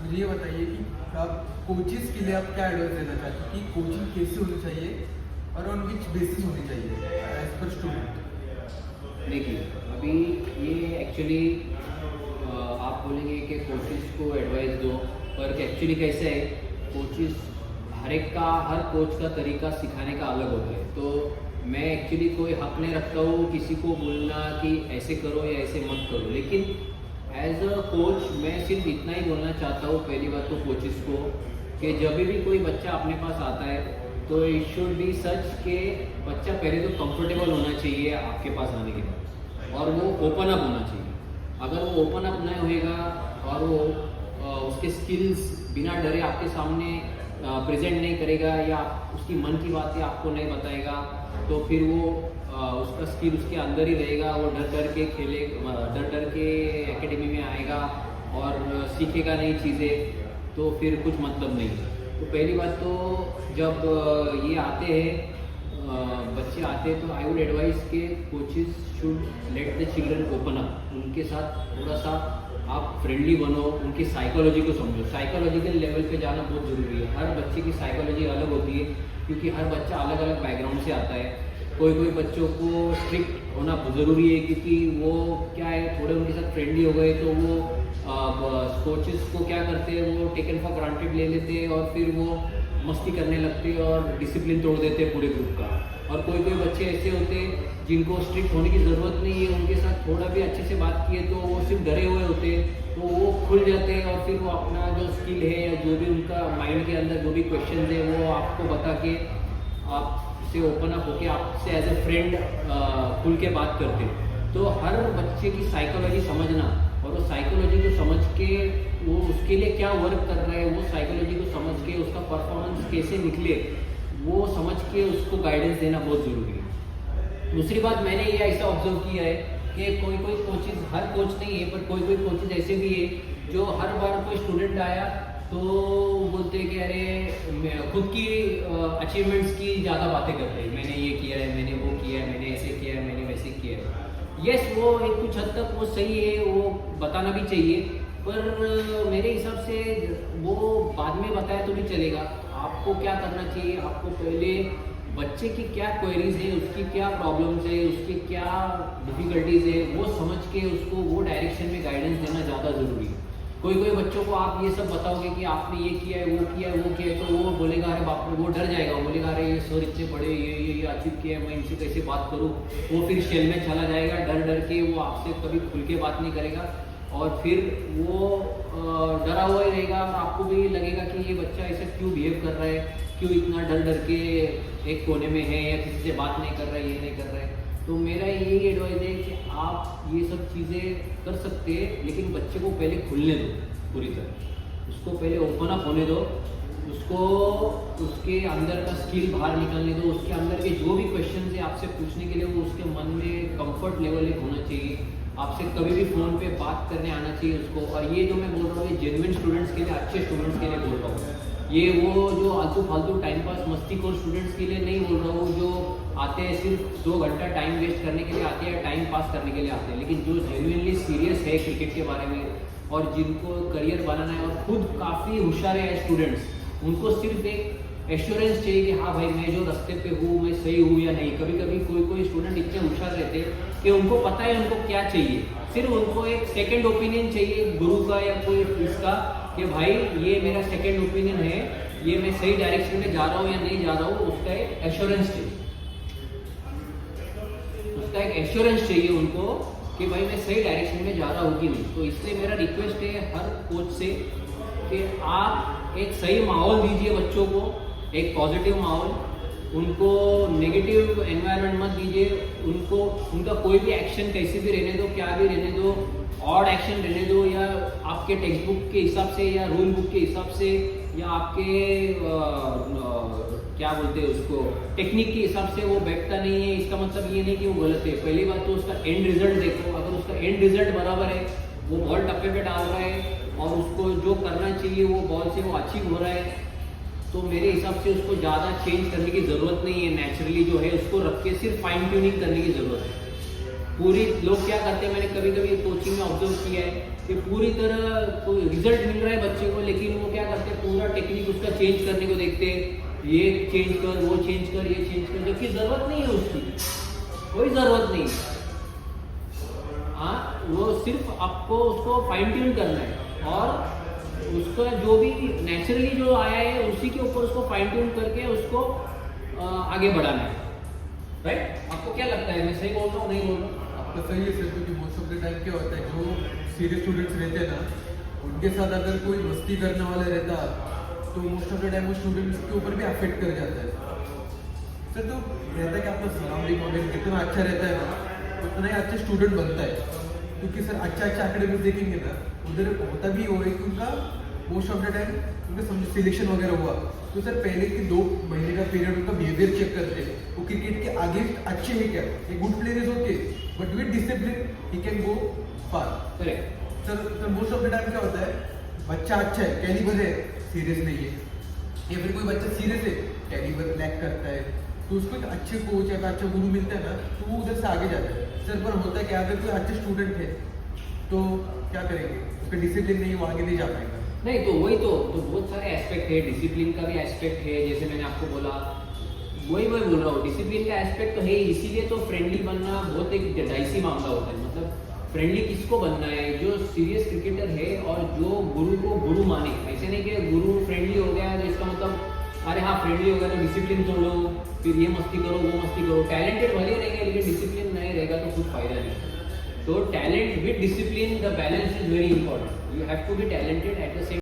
मुझे ये बताइए कि आप कोचेस के लिए आप क्या एडवाइस देना चाहते हैं कि कोचिंग कैसे होनी चाहिए और ऑन विच बेसिस होनी चाहिए एज पर स्टूडेंट। देखिए, अभी ये एक्चुअली आप बोलेंगे कि कोचेस को एडवाइस दो, पर एक्चुअली कैसे है, कोचेस हर कोच का तरीका सिखाने का अलग होता है। तो मैं एक्चुअली कोई हक नहीं रखता हूँ किसी को बोलना कि ऐसे करो या ऐसे मत करो, लेकिन एज अ कोच मैं सिर्फ इतना ही बोलना चाहता हूँ। पहली बात तो कोचेस को कि जब भी कोई बच्चा अपने पास आता है तो इट शुड बी सच के बच्चा पहले तो कंफर्टेबल होना चाहिए आपके पास आने के बाद, और वो ओपन अप होना चाहिए। अगर वो ओपन अप नहीं होएगा और वो उसके स्किल्स बिना डरे आपके सामने प्रेजेंट नहीं करेगा या उसकी मन की बातें आपको नहीं बताएगा, तो फिर वो उसका स्किल उसके अंदर ही रहेगा। वो डर डर के खेले, डर डर के एकेडमी में आएगा और सीखेगा नई चीज़ें, तो फिर कुछ मतलब नहीं। तो पहली बात तो जब ये आते हैं बच्चे आते हैं तो आई वुड एडवाइस के coaches should let the children open up. उनके साथ थोड़ा सा आप फ्रेंडली बनो, उनकी साइकोलॉजी को समझो। साइकोलॉजिकल लेवल पे जाना बहुत ज़रूरी है। हर बच्चे की साइकोलॉजी अलग होती है क्योंकि हर बच्चा अलग अलग बैकग्राउंड से आता है। कोई बच्चों को स्ट्रिक्ट होना ज़रूरी है क्योंकि वो क्या है, थोड़े उनके साथ फ्रेंडली हो गए तो वो कोचेस को क्या करते हैं, वो टेकन फॉर ग्रांटेड ले लेते हैं और फिर वो मस्ती करने लगते हैं और डिसिप्लिन तोड़ देते हैं पूरे ग्रुप का। और कोई बच्चे ऐसे होते हैं जिनको स्ट्रिक्ट होने की ज़रूरत नहीं है, उनके साथ थोड़ा भी अच्छे से बात किए तो वो सिर्फ डरे हुए होते हैं, तो वो खुल जाते हैं और फिर वो अपना जो स्किल है या जो भी उनका माइंड के अंदर जो भी क्वेश्चन है वो आपको बता के आपसे ओपन अप होके आपसे एज ए फ्रेंड खुल के बात करते हैं। तो हर बच्चे की साइकोलॉजी समझना और वो साइकोलॉजी को समझ के वो उसके लिए क्या वर्क कर रहा है, वो साइकोलॉजी को समझ के उसका परफॉर्मेंस कैसे निकले वो समझ के उसको गाइडेंस देना बहुत ज़रूरी है। दूसरी बात मैंने ये ऐसा ऑब्जर्व किया है कि कोई कोचेज, हर कोच नहीं है पर कोई कोचेज ऐसे भी है जो हर बार कोई स्टूडेंट आया तो बोलते हैं कि अरे खुद की अचीवमेंट्स की ज़्यादा बातें करते हैं। मैंने ये किया है, मैंने वो किया है, मैंने ऐसे किया है, मैंने वैसे किया है। यस, वो एक कुछ हद तक वो सही है, वो बताना भी चाहिए, पर मेरे हिसाब से वो बाद में बताया तो भी चलेगा। आपको क्या करना चाहिए, आपको पहले बच्चे की क्या क्वेरीज है, उसकी क्या प्रॉब्लम्स है, उसकी क्या डिफ़िकल्टीज है, वो समझ के उसको वो डायरेक्शन में गाइडेंस देना ज़्यादा ज़रूरी है। कोई बच्चों को आप ये सब बताओगे कि आपने ये किया है, वो किया है, वो किया है, तो वो बोलेगा अरे बाप रे, वो डर जाएगा, वो बोलेगा अरे ये सर इतने बड़े ये अचीव किया है, मैं इनसे कैसे बात करूँ। वो फिर शेल में चला जाएगा, डर के वो आपसे कभी खुल के बात नहीं करेगा और फिर वो डरा हुआ ही रहेगा और आपको भी लगेगा कि ये बच्चा ऐसे क्यों बिहेव कर रहा है, क्यों इतना डर के एक कोने में है या किसी से बात नहीं कर रहा है, ये नहीं कर रहा है। तो मेरा यही एडवाइस है कि आप ये सब चीज़ें कर सकते हैं, लेकिन बच्चे को पहले खुलने दो पूरी तरह, उसको पहले ओपन अप होने दो, उसको उसके अंदर का स्किल बाहर निकलने दो, उसके अंदर के जो भी क्वेश्चन है आपसे पूछने के लिए वो उसके मन में कंफर्ट लेवल एक होना चाहिए। आपसे कभी भी फ़ोन पे बात करने आना चाहिए उसको। और ये जो मैं बोल रहा हूँ ये जेन्युइन स्टूडेंट्स के लिए, अच्छे स्टूडेंट्स के लिए बोल रहा हूँ। ये वो जो आलतू फालतू टाइम पास मस्ती खोर स्टूडेंट्स के लिए नहीं बोल रहा हूँ, जो आते हैं सिर्फ 2 घंटा टाइम वेस्ट करने के लिए आते हैं, टाइम पास करने के लिए आते हैं, लेकिन जो जेन्युइनली सीरियस है क्रिकेट के बारे में और जिनको करियर बनाना है और खुद काफ़ी होशियार है स्टूडेंट्स, उनको सिर्फ एक एश्योरेंस चाहिए कि हाँ भाई मैं जो रास्ते पे हूँ मैं सही हूँ या नहीं। कभी कोई स्टूडेंट इतने होशियार रहते हैं कि उनको पता है उनको क्या चाहिए, सिर्फ उनको एक सेकंड ओपिनियन चाहिए गुरु का या कोई इसका कि भाई ये मेरा सेकंड ओपिनियन है, ये मैं सही डायरेक्शन में जा रहा हूँ या नहीं जा रहा हूँ, उसका एक एश्योरेंस चाहिए। उसका एक एश्योरेंस चाहिए उनको कि भाई मैं सही डायरेक्शन में जा रहा हूँ कि नहीं। तो इसलिए मेरा रिक्वेस्ट है हर कोच से कि आप एक सही माहौल दीजिए बच्चों को, एक पॉजिटिव माहौल, उनको नेगेटिव एनवायरनमेंट मत दीजिए। उनको उनका कोई भी एक्शन कैसे भी रहने दो, क्या भी रहने दो, ऑड एक्शन रहने दो या आपके टेक्स्ट बुक के हिसाब से या रूल बुक के हिसाब से या आपके क्या बोलते हैं उसको टेक्निक के हिसाब से वो बैठता नहीं है, इसका मतलब ये नहीं कि वो गलत है। पहली बात तो उसका एंड रिजल्ट देखो, अगर उसका एंड रिजल्ट बराबर है, वो बॉल टप्पे पे डाल रहा है और उसको जो करना चाहिए वो बॉल से वो अचीव हो रहा है, तो मेरे हिसाब से उसको ज़्यादा चेंज करने की ज़रूरत नहीं है। नेचुरली जो है उसको रख के सिर्फ फाइन ट्यूनिंग करने की ज़रूरत है। पूरी लोग क्या करते हैं, मैंने कभी कोचिंग में ऑब्जर्व किया है कि पूरी तरह कोई रिजल्ट मिल रहा है बच्चे को, लेकिन चेंज करने को देखते हैं, ये चेंज कर, वो चेंज कर, ये चेंज कर, जबकि जरूरत नहीं है उसकी, कोई जरूरत नहीं। हाँ, वो सिर्फ आपको उसको फाइन ट्यून करना है और उसका जो भी नेचुरली जो आया है उसी के ऊपर उसको फाइन ट्यून करके उसको आगे बढ़ाना है, राइट? आपको क्या लगता है, मैं सही बोल रहा हूँ नहीं बोल रहा हूँ? आपका सही है सर, क्योंकि मोस्ट ऑफ द टाइम क्या होता है, जो सीरियस स्टूडेंट्स रहते हैं ना, उनके साथ अगर कोई मस्ती करने वाला रहता तो मोस्ट ऑफ द टाइम वो स्टूडेंट्स के ऊपर भी अफेक्ट कर जाता है सर। तो रहता है कि आपका सराउंडिंग वगैरह जितना अच्छा रहता है ना, उतना ही अच्छा स्टूडेंट बनता है। क्योंकि सर अच्छा एकेडमिक्स देखेंगे ना, उधर होता भी वो है कि उनका मोस्ट ऑफ द टाइम उनका समझो सिलेक्शन वगैरह हुआ तो सर पहले के 2 महीने का पीरियड उनका बिहेवियर चेक करते हैं, वो क्रिकेट के आगे अच्छे हैं क्या, ये good player is okay but with discipline he can go far. Correct sir most of the time क्या होता है, बच्चा अच्छा है, कैलिबर है, सीरियस नहीं है, या फिर कोई बच्चा सीरियस है, कैलिबर लैक करता है, तो उसको एक अच्छे कोच या अच्छा गुरु मिलता है ना, तो वो उधर से आगे जाता है। सर पर होता है कि अगर कोई अच्छे स्टूडेंट है तो क्या करेंगे, उसका डिसिप्लिन नहीं, वो आगे नहीं जा पाएगा। नहीं तो वही तो बहुत सारे एस्पेक्ट है, डिसिप्लिन का भी एस्पेक्ट है, जैसे मैंने आपको बोला, वही मैं बोल रहा हूँ, डिसिप्लिन का एस्पेक्ट तो है, इसीलिए तो फ्रेंडली बनना बहुत एक डाइसी मामला होता है। मतलब फ्रेंडली किसको बनना है, जो सीरियस क्रिकेटर है और जो गुरु को गुरु माने। ऐसे नहीं कि गुरु फ्रेंडली हो गया तो इसका मतलब अरे हाँ फ्रेंडली हो गया तो डिसिप्लिन तोड़ो, फिर ये मस्ती करो वो मस्ती करो। टैलेंटेड भले रहेंगे लेकिन डिसिप्लिन नहीं रहेगा तो कुछ फायदा नहीं। तो talent with discipline, the balance is very important. You have to be talented at the same